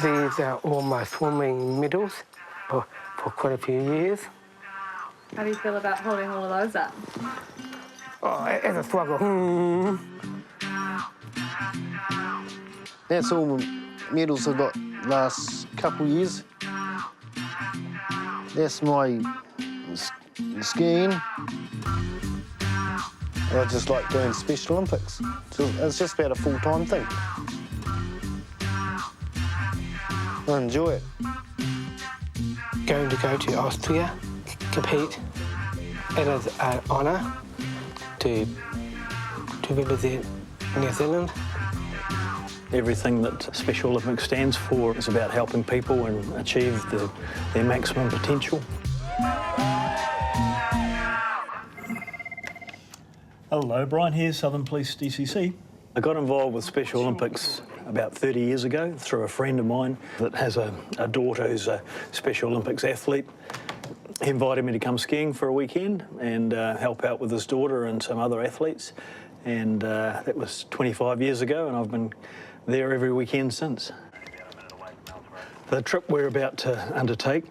These are all my swimming medals for quite a few years. How do you feel about holding all of those up? Oh, it's a struggle. That's all the medals I got last couple of years. That's my skiing. I just like doing Special Olympics. So it's just about a full-time thing. I enjoy it. Going to go to Austria, compete. It is an honour to represent New Zealand. Everything that Special Olympics stands for is about helping people and achieve their maximum potential. Hello, Brian here, Southern Police DCC. I got involved with Special Olympics about 30 years ago through a friend of mine that has a daughter who's a Special Olympics athlete. He invited me to come skiing for a weekend and help out with his daughter and some other athletes. And that was 25 years ago, and I've been there every weekend since. The trip we're about to undertake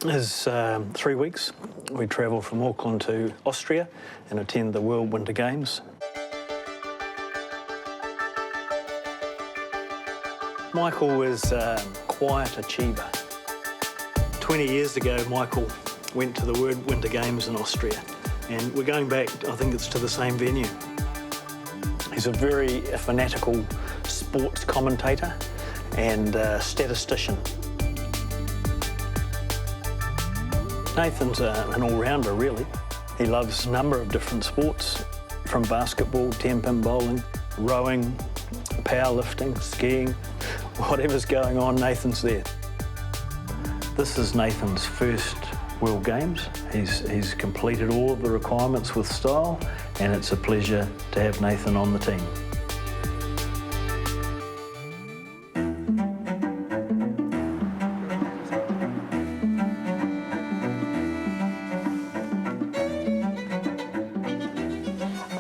is 3 weeks. We travel from Auckland to Austria and attend the World Winter Games. Michael is a quiet achiever. 20 years ago, Michael went to the World Winter Games in Austria, and we're going back, I think it's to the same venue. He's a very fanatical sports commentator and statistician. Nathan's an all-rounder, really. He loves a number of different sports, from basketball, 10-pin bowling, rowing, powerlifting, skiing. Whatever's going on, Nathan's there. This is Nathan's first World Games. He's completed all of the requirements with style, and it's a pleasure to have Nathan on the team.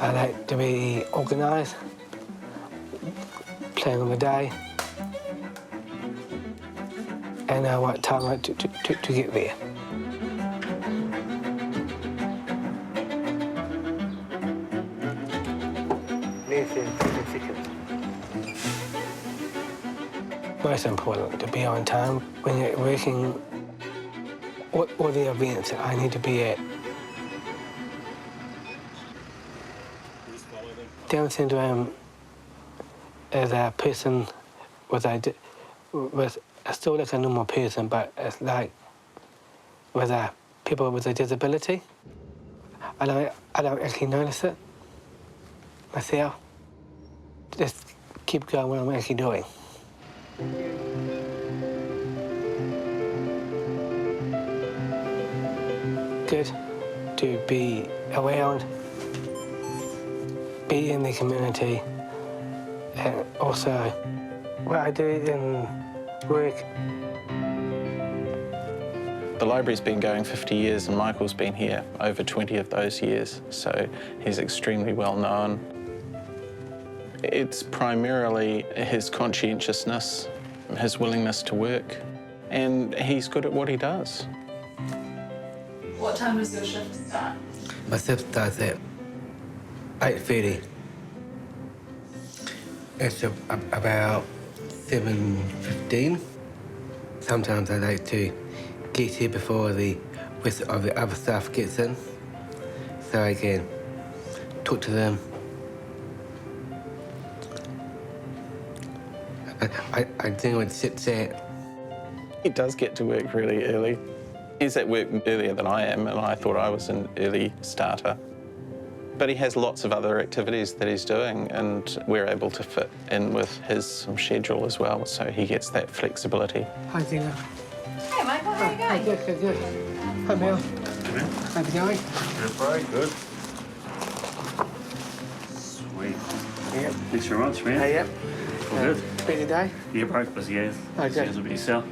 I like to be organised, plan on the day, and know what time I to get there. Less than 30 seconds. Most important to be on time when you're working all the events that I need to be at. Down syndrome is a person with still like a normal person, but it's like with people with a disability. I don't actually notice it myself. Just keep going what I'm actually doing. Good to be around, be in the community, and also what I do in work. The library's been going 50 years and Michael's been here over 20 of those years, so he's extremely well known. It's primarily his conscientiousness, his willingness to work, and he's good at what he does. What time does your shift start? My shift starts at 8:30. It's about 7:15. Sometimes I like to get here before the rest of the other staff gets in, so I can talk to them. I generally sit there. He does get to work really early. He's at work earlier than I am, and I thought I was an early starter. But he has lots of other activities that he's doing, and we're able to fit in with his schedule as well, so he gets that flexibility. Hi, Dina. Hey, Michael, how are you going? Good, good. Hi, Mel. How's it going? Good, Brian, good. Sweet. Yep. Thanks very much, man. Hey, yep. All good. Busy day? Yeah, bro, busy, yeah. Oh, good. Sounds a bit yourself.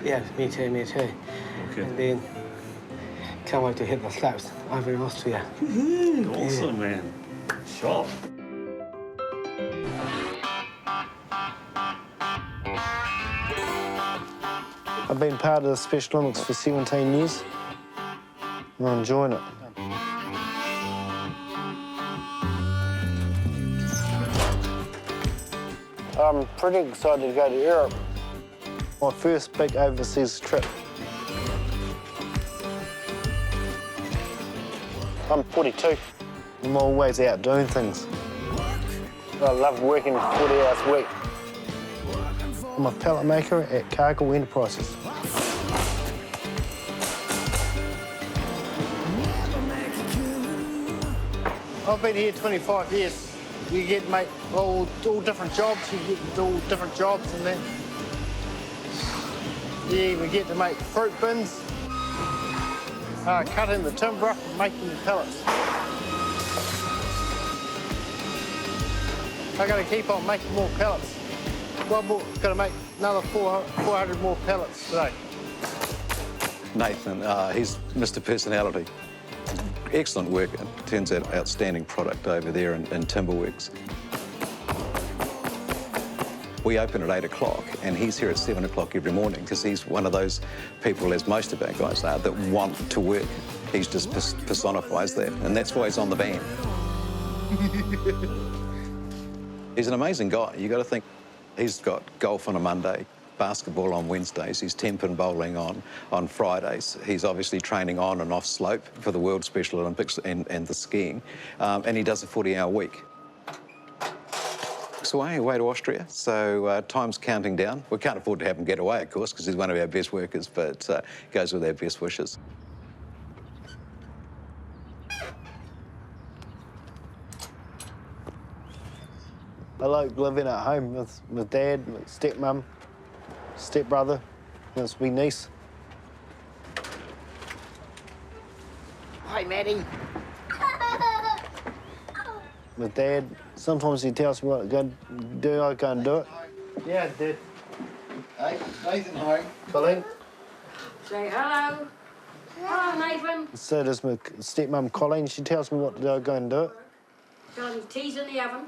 Yeah, me too. Okay. And then can't wait to hit the slopes over in Austria. Awesome, man. Shot. I've been part of the Special Olympics for 17 years. And I'm enjoying it. I'm pretty excited to go to Europe. My first big overseas trip. I'm 42. I'm always out doing things. I love working 40 hours a week. I'm a pallet maker at Cargill Enterprises. I've been here 25 years. You get to make all different jobs. You get to do all different jobs and then you even get to make fruit bins, cutting the timber up and making the pellets. I've got to keep on making more pellets. I've got to make another 400 more pellets today. Nathan, he's Mr. Personality. Excellent work. It turns out outstanding product over there in Timberworks. We open at 8 o'clock and he's here at 7 o'clock every morning because he's one of those people, as most of our guys are, that want to work. He just personifies that, and that's why he's on the van. He's an amazing guy. You got to think, he's got golf on a Monday, basketball on Wednesdays, he's 10-pin bowling on Fridays. He's obviously training on and off slope for the World Special Olympics and the skiing, and he does a 40-hour week. So away to Austria, so time's counting down. We can't afford to have him get away, of course, because he's one of our best workers, but goes with our best wishes. I like living at home with Dad, with stepmum, stepbrother, and it's my niece. Hi, Maddie. With Dad, sometimes he tells me what to go do, I go and do it. Yeah, Dad. Hey, Nathan home. Colleen. Say hello. Hello, Nathan. So does my stepmum, Colleen. She tells me what to do, I go and do it. Tell him tea's in the oven.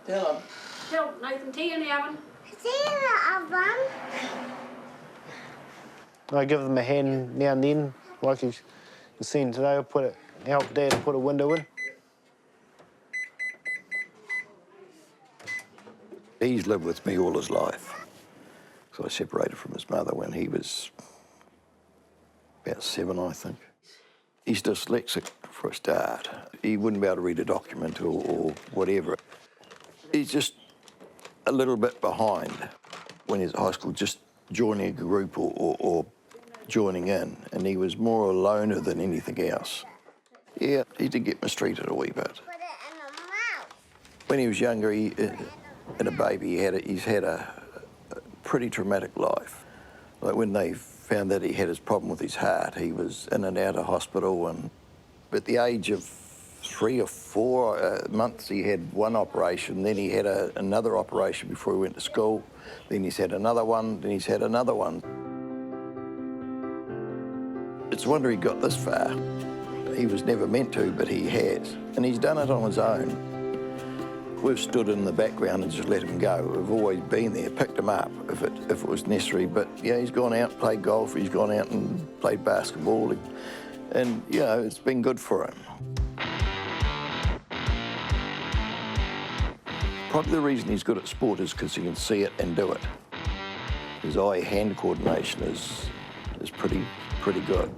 Tell him. Tell Nathan tea in the oven. Tea in the oven? I give them a hand now and then, like you've seen today. I help Dad to put a window in. He's lived with me all his life. So I separated from his mother when he was about 7, I think. He's dyslexic for a start. He wouldn't be able to read a document or whatever. He's just a little bit behind when he's at high school, just joining a group or joining in, and he was more a loner than anything else. Yeah, he did get mistreated a wee bit. Put it in the mouth. When he was younger, and a baby, he's had a pretty traumatic life. Like when they found that he had his problem with his heart, he was in and out of hospital, and at the age of 3 or 4 months, he had one operation, then he had another operation before he went to school, then he's had another one, then he's had another one. It's a wonder he got this far. He was never meant to, but he has, and he's done it on his own. We've stood in the background and just let him go. We've always been there, picked him up if it was necessary, but yeah, he's gone out, played golf, he's gone out and played basketball, and you know, it's been good for him. Probably the reason he's good at sport is because he can see it and do it. His eye-hand coordination is pretty good.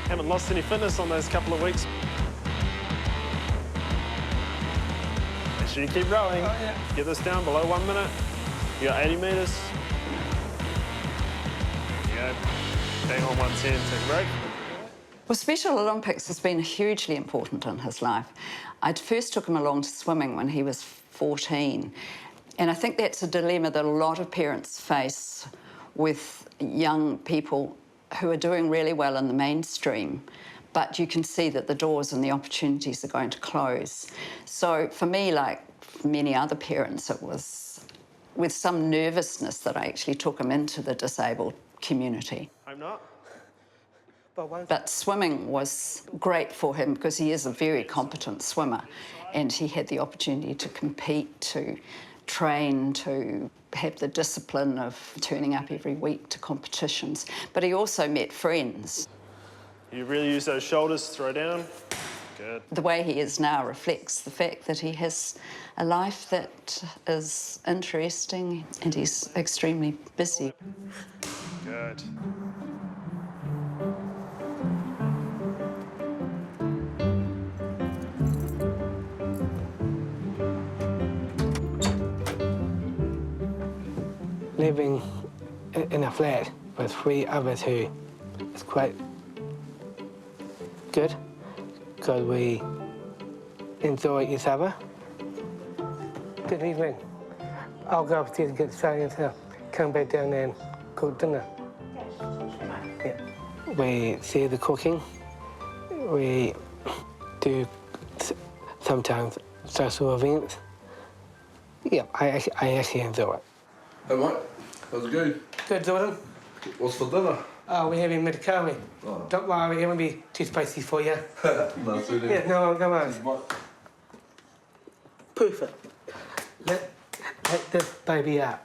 Haven't lost any fitness on those couple of weeks. Make sure you keep rowing. Oh, yeah. Get this down below 1 minute. You got 80 metres. There you go. Bang on 110, take a break. Well, Special Olympics has been hugely important in his life. I first took him along to swimming when he was 14, and I think that's a dilemma that a lot of parents face with young people who are doing really well in the mainstream, but you can see that the doors and the opportunities are going to close. So for me, like many other parents, it was with some nervousness that I actually took him into the disabled community. I'm not. But swimming was great for him because he is a very competent swimmer, and he had the opportunity to compete, to train to have the discipline of turning up every week to competitions, but he also met friends. You really use those shoulders to throw down. Good. The way he is now reflects the fact that he has a life that is interesting and he's extremely busy. Good. Living in a flat with 3 others who is quite good because we enjoy each other. Good evening. I'll go upstairs and get started and come back down there and cook dinner. Yeah. We see the cooking. We do sometimes social events. Yeah, I actually enjoy it. Hey mate, how's it going? Good, Jordan. What's for dinner? Oh, we're having medicare. Oh. Don't worry, it won't be too spicy for you. No, too late. Yeah, no, come on. Perfect. Let this baby out.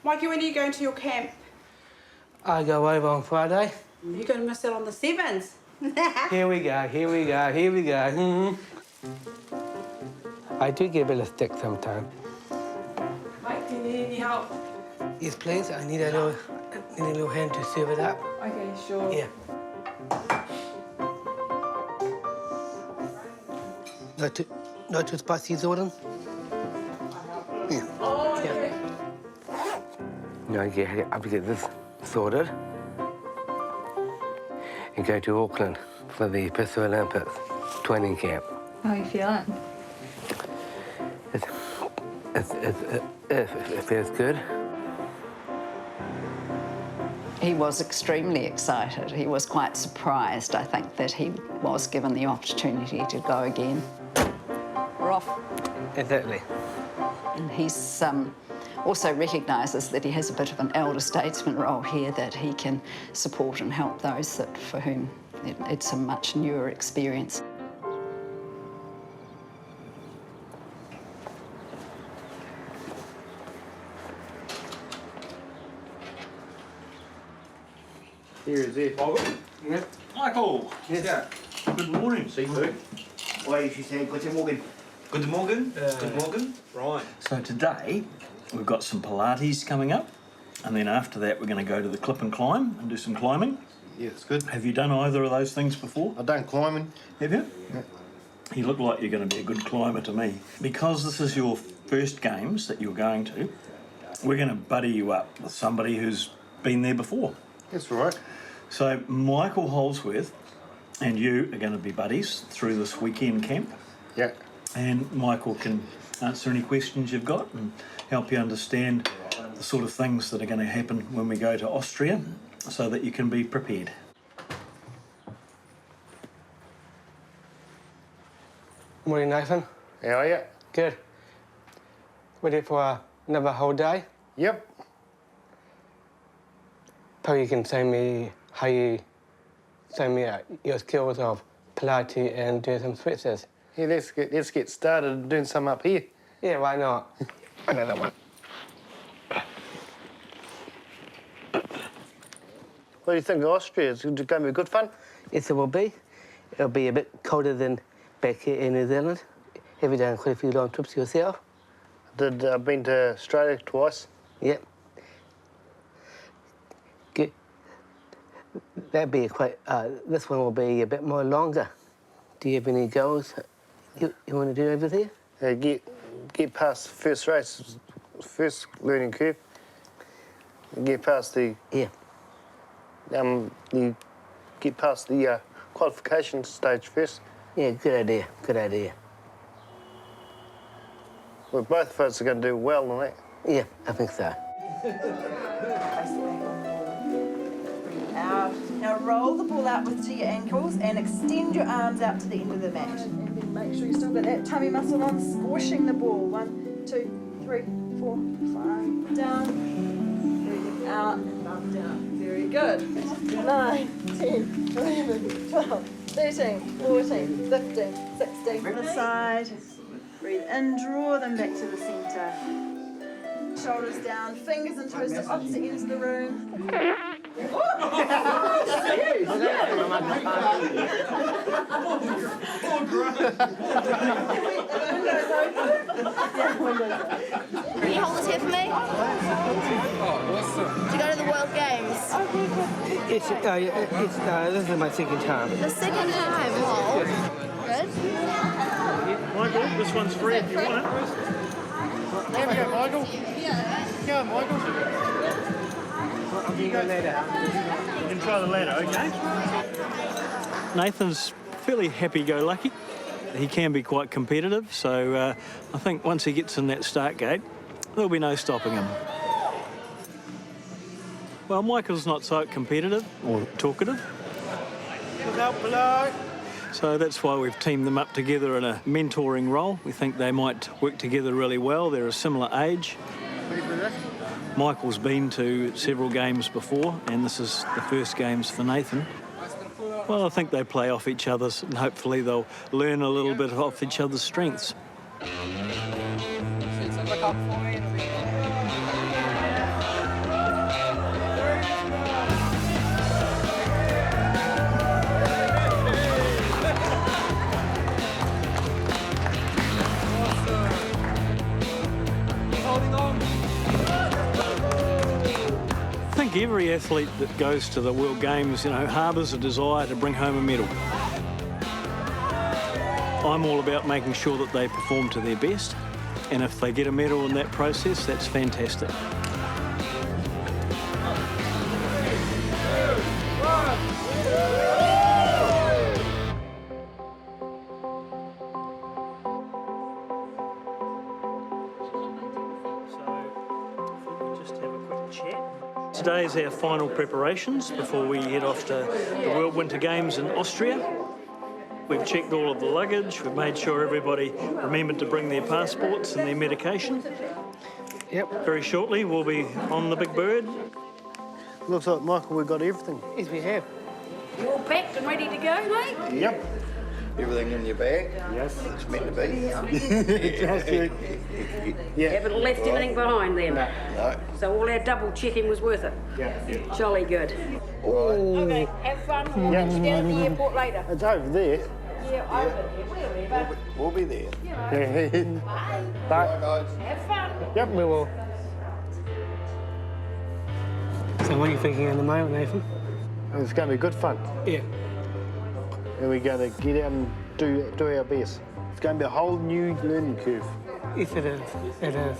Mikey, when are you going to your camp? I go over on Friday. You're going to miss out on the sevens. Here we go, here we go, here we go. I do get a bit of stick sometimes. Mike, do you need any help? Yes, please. I need a little hand to serve it up. Okay, sure. Yeah. Not too spicy, Jordan? Yeah. Oh, okay. Now I have to get this sorted and go to Auckland for the Special Olympics training camp. How are you feeling? It feels good. He was extremely excited. He was quite surprised, I think, that he was given the opportunity to go again. We're off. Exactly. And he's also recognises that he has a bit of an elder statesman role here, that he can support and help those that for whom it's a much newer experience. Here is it. Yeah. Michael! Yes. Good morning. See you. Why is she saying good morning? Good morning? Good morning? Right. So today, we've got some Pilates coming up, and then after that we're going to go to the clip and climb and do some climbing. Yeah, it's good. Have you done either of those things before? I've done climbing. Have you? Yeah. You look like you're going to be a good climber to me. Because this is your first games that you're going to, we're going to buddy you up with somebody who's been there before. That's right. So Michael Holsworth and you are going to be buddies through this weekend camp. Yeah. And Michael can answer any questions you've got and help you understand the sort of things that are going to happen when we go to Austria so that you can be prepared. Morning, Nathan. How are you? Good. Ready for another whole day? Yep. Probably you can show me how you show me your skills of Pilates and do some switches. Yeah, let's get started doing some up here. Yeah, why not? Another one. What do you think of Austria? Is it going to be good fun? Yes, it will be. It'll be a bit colder than back here in New Zealand. Have you done quite a few long trips yourself? I've been to Australia twice. Yep. Good. That'd be quite. This one will be a bit more longer. Do you have any goals you want to do over there? Get past the first race, first learning curve. Get past the you get past the qualification stage first. Yeah, good idea. Good idea. Well, both of us are going to do well on that. Yeah, I think so. Out. Now roll the ball out to your ankles and extend your arms out to the end of the mat. And then make sure you still got that tummy muscle on, squishing the ball. 1, 2, 3, 4, 5. Down. Very good. Out and bump down. Very good. 9, 10, 11, 12, 13, 14, 15, 16. On the side. Breathe in, draw them back to the centre. Shoulders down, fingers and toes to opposite ends of the room. Can you hold this here for me? To go to the World Games. This is my second time. The second time. Oh, good. Michael, this one's free if you want it. There we go, Michael. Go on, Michael. You can try the ladder, okay? Nathan's fairly happy-go-lucky. He can be quite competitive, so I think once he gets in that start gate, there'll be no stopping him. Well, Michael's not so competitive or talkative. Look out below. So that's why we've teamed them up together in a mentoring role. We think they might work together really well. They're a similar age. Michael's been to several games before, and this is the first games for Nathan. Well, I think they play off each other's, and hopefully they'll learn a little bit off each other's strengths. I think every athlete that goes to the World Games, harbours a desire to bring home a medal. I'm all about making sure that they perform to their best, and if they get a medal in that process, that's fantastic. Today is our final preparations before we head off to the World Winter Games in Austria. We've checked all of the luggage, we've made sure everybody remembered to bring their passports and their medication. Yep. Very shortly we'll be on the big bird. Looks like, Michael, we've got everything. Yes, we have. You all packed and ready to go, mate? Yep. Everything in your bag? Yes. It's meant to be. You haven't left anything behind then? No. So all our double checking was worth it? Yeah. Jolly good. Okay, have fun. We'll meet you down at the airport later. It's over there. Yeah, over there. Wherever. We'll be there. Bye. Bye, guys. Have fun. Yep, we will. So what are you thinking at the moment, Nathan? It's going to be good fun. Yeah. And we're going to get out and do our best. It's going to be a whole new learning curve. Yes, it is. It is.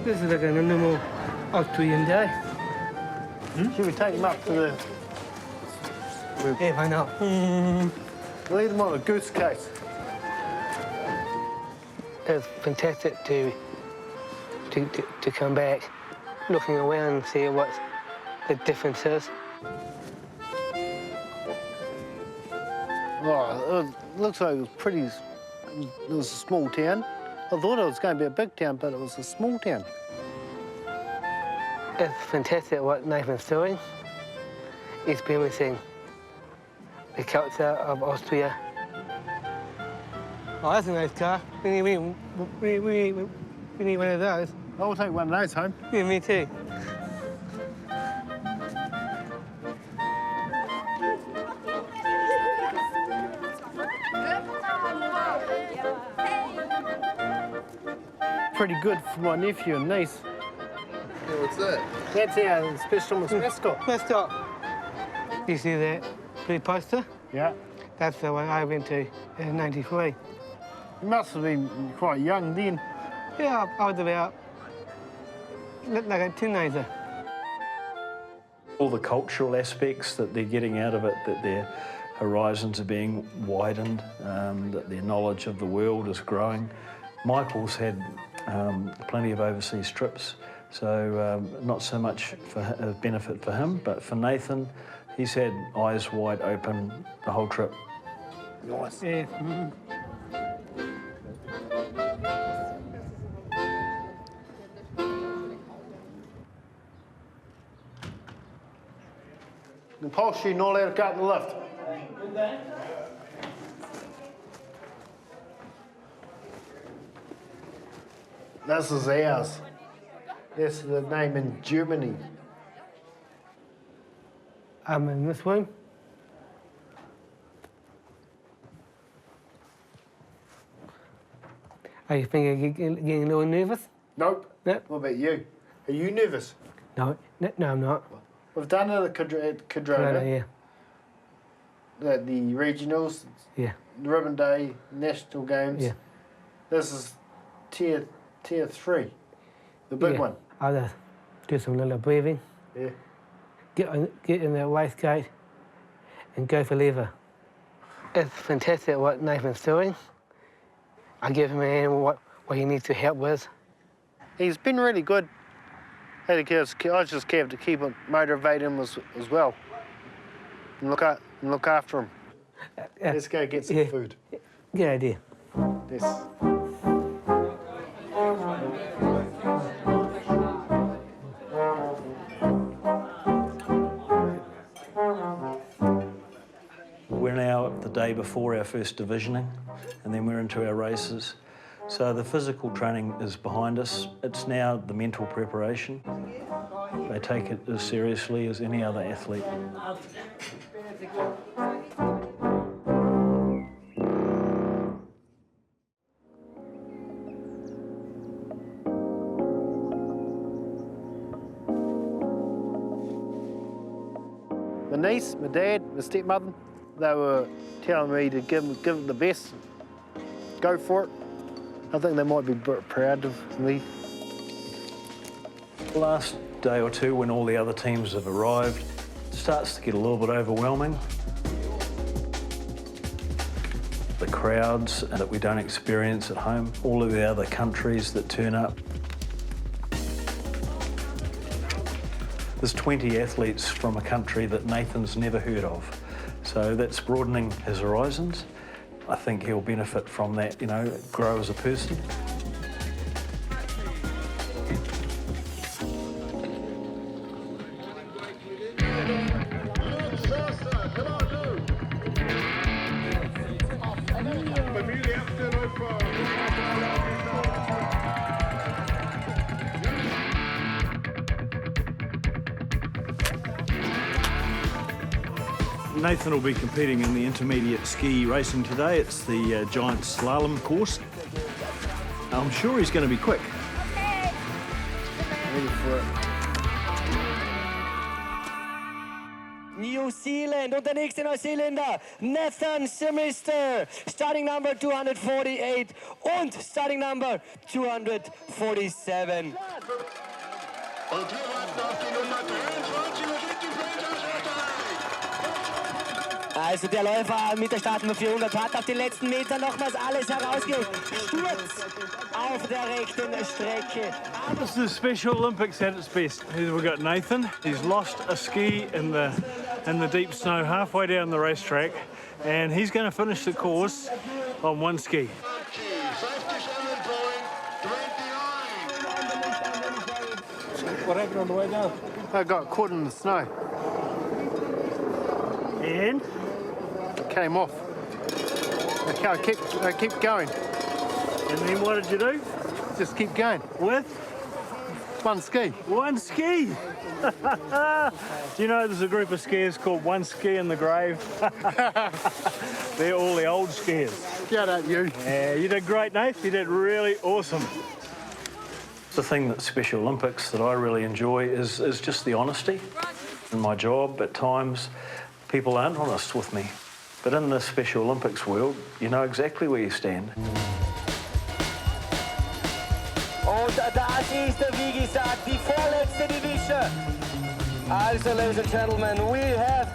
This is like a normal Austrian day. Should we take them up to the... Yeah, why not? Leave them on a goose case. It's fantastic to come back, looking around and see what the difference is. Oh, it looks like it was pretty... It was a small town. I thought it was going to be a big town, but it was a small town. It's fantastic what Nathan's doing, experiencing the culture of Austria. Oh, that's a nice car. We need one of those. I'll take one of those home. Yeah, me too. Pretty good for my nephew and niece. Yeah, what's that? That's our special mascot. Mascot. You see that blue poster? Yeah. That's the one I went to in '93. You must have been quite young then. Yeah, I was about like a teenager. All the cultural aspects that they're getting out of it, that their horizons are being widened, that their knowledge of the world is growing. Michael's had plenty of overseas trips, so not so much for a benefit for him, but for Nathan, he's had eyes wide open the whole trip. Nice. Yeah. Compulsory, not allowed to go up the lift. This is ours. This is the name in Germany. I'm in this room. Are you thinking you're getting a little nervous? Nope. Nope. What about you? Are you nervous? No, I'm not. We've done it at Cadrona, Yeah. at the regionals, Yeah. the Ribbon Day, National Games. Yeah. This is tier 3, the big Yeah. one. I'll just do some little breathing. Yeah. Get in that waistcoat and go for lever. It's fantastic what Nathan's doing. I give him a hand what he needs to help with. He's been really good. I was just careful to keep him, motivate him as well. And look after him. Let's go get some food. Good idea. Yes. We're now the day before our first divisioning, and then we're into our races. So the physical training is behind us. It's now the mental preparation. They take it as seriously as any other athlete. My niece, my dad, my stepmother, they were telling me to give it the best, go for it. I think they might be proud of me. The last day or two, when all the other teams have arrived, it starts to get a little bit overwhelming. The crowds that we don't experience at home, all of the other countries that turn up. There's 20 athletes from a country that Nathan's never heard of. So that's broadening his horizons. I think he'll benefit from that, you know, grow as a person. Nathan will be competing in the intermediate ski racing today. It's the giant slalom course. I'm sure he's going to be quick. Ready for it. New Zealand und der nächste Neuseeländer, Nathan Simister, starting number 248 und starting number 247. Und hier warten auf die Nummer 23 und die Also der Läufer mit der startenden 400 hat auf den letzten Metern nochmals alles herausgestürzt auf der rechten Strecke. This is the Special Olympics at its best. Here we've got Nathan. He's lost a ski in the deep snow halfway down the racetrack, and he's going to finish the course on one ski. What happened on the way down? I got caught in the snow. And? It came off. I keep going. And then what did you do? Just keep going. With? One ski. One ski? Do you know there's a group of skiers called One Ski in the Grave? They're all the old skiers. Shout out you. Yeah, you did great, Nate. You did really awesome. The thing that Special Olympics that I really enjoy is just the honesty. In my job, at times, people aren't honest with me. But in the Special Olympics world, you know exactly where you stand. Und das ist, wie gesagt, die vorletzte Division. Also, ladies and gentlemen, we have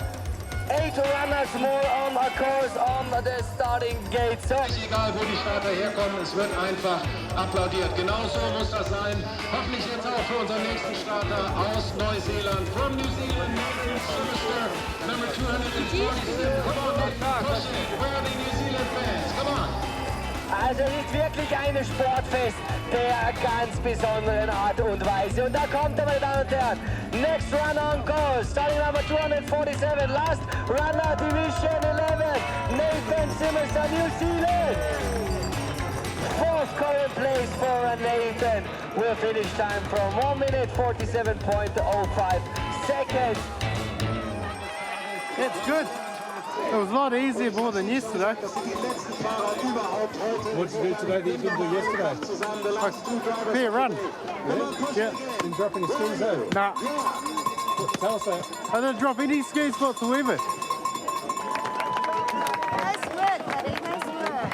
8 runners more on our course on the starting gate. So. Egal, wo die Starter herkommen, es wird einfach applaudiert. Genauso muss das sein. Hoffentlich jetzt auch für unseren nächsten Starter aus Neuseeland. From New Zealand, Nathan Schuster, number 247. Come on, Nathan, push it. Where are the New Zealand fans? Come on. Also es ist wirklich ein Sportfest der ganz besonderen Art und Weise. Und da kommt er, meine Damen und Herren. Next runner on course, starting number 247, last runner, Division 11, Nathan Simmons, New Zealand. 4th current place for Nathan with finish time from 1 minute 47.05 seconds. That's good. It was a lot easier more than yesterday. What did you do today that you didn't do yesterday? Fair run. Yeah. Didn't drop any skis though? Nah. Tell us that. I didn't drop any skis whatsoever. Nice work, buddy. Nice work.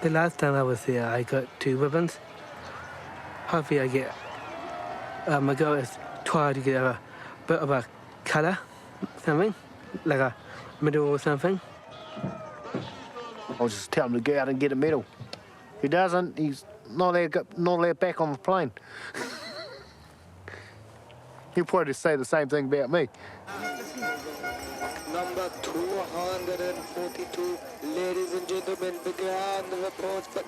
The last time I was here, I got 2 ribbons. Hopefully I get, my goal is try to get a bit of a colour, something, like a medal or something. I'll just tell him to go out and get a medal. If he doesn't, he's not allowed back on the plane. He'll probably say the same thing about me. Number 242, ladies and gentlemen, big round of applause for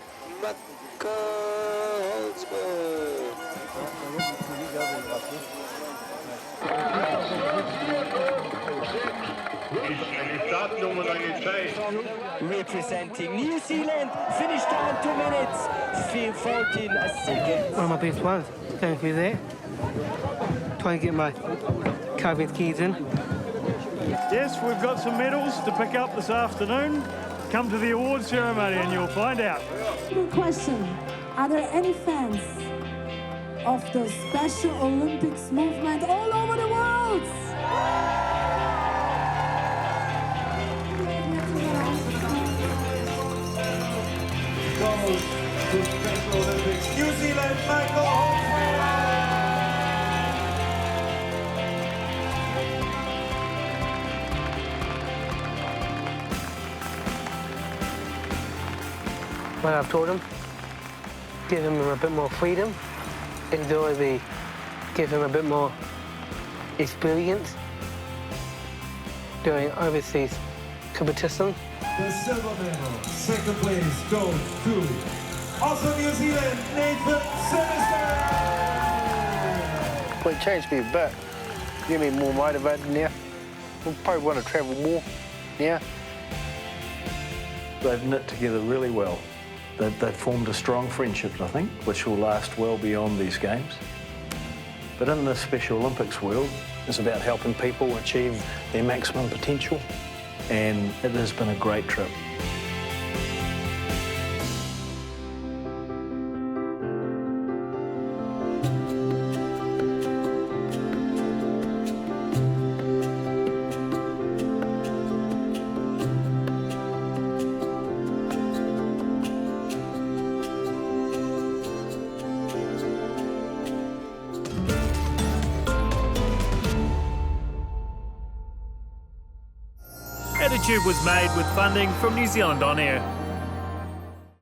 representing New Zealand, finish time 2 minutes 14 seconds. One of my best ones, going through there. Trying to get my COVID keys in. Yes, we've got some medals to pick up this afternoon. Come to the award ceremony and you'll find out. Good question. Are there any fans of the Special Olympics movement all over the world? Goes to Special Olympics. New Zealand, Michael What I've told him, give him a bit more freedom, give him a bit more experience doing overseas competition. The silver medal, 2nd place goes to also New Zealand, Nathan Simmons. Well, it changed me a bit. Get me more motivated now. We'll probably want to travel more now. They've knit together really well. They've formed a strong friendship, I think, which will last well beyond these games. But in the Special Olympics world, it's about helping people achieve their maximum potential, and it has been a great trip. Attitude was made with funding from New Zealand On Air.